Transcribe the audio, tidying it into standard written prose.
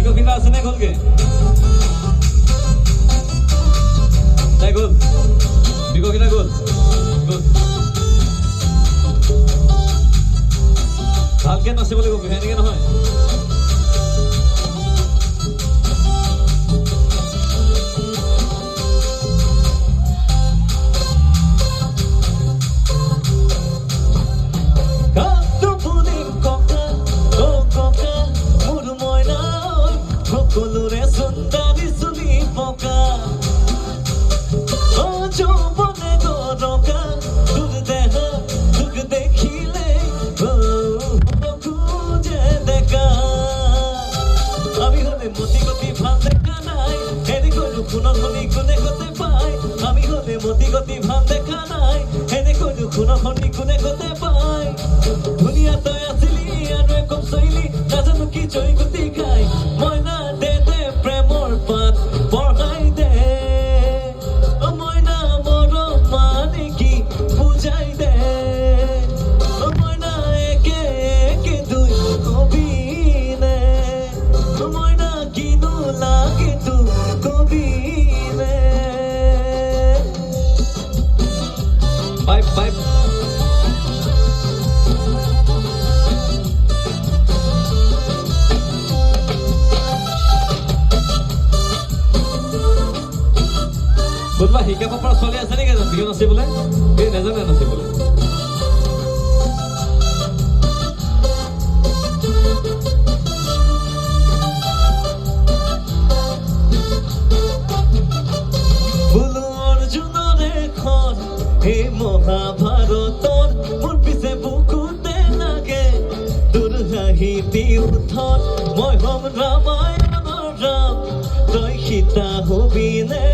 বিকশিতা আছে নে গ'লগে তাই গ'ল বিকশিতা গ'ল ভালকে নাচিবলৈ ক'বি সেনেকে নহয় সকলোৰে সুন্দৰী চুলি পকা যৌৱনে গৰকা তোৰ দেহ তোক দেখিলে খোজে ডেকা আমি হলে মতি গতি ভাল দেখা নাই এনে কলো শুনক শুনি কোনে গতে পায় আমি হলে মতি গতি ভাল দেখা নাই এনে কলো শুনক শুনি কোনে গতে পায় ধুনীয়া তই আছিলি আৰু একম চৈলি নাজানো কি জয় গতি খাই মইনা দে দে প্ৰেমৰ পাত পঢ়াই দে মইনা মৰ মানে কি বুজাই দে মইনা একে একে দুই কবি নে মইনা কিনো লাগে তো কবি নে পাইপ পাইপ কোনোবা শিকাব পৰা ছোৱালী আছে নেকি বিহু নাচিবলৈ এই নাজানে নাচিবলৈ বোলো অৰ্জুনৰে খন এই মহাভাৰতৰ মোৰ পিছে বুকুতে লাগে তোৰ হাঁহি পিউথত মই হ'ম ৰামায়ণৰ ৰাম তই সীতা হবি নে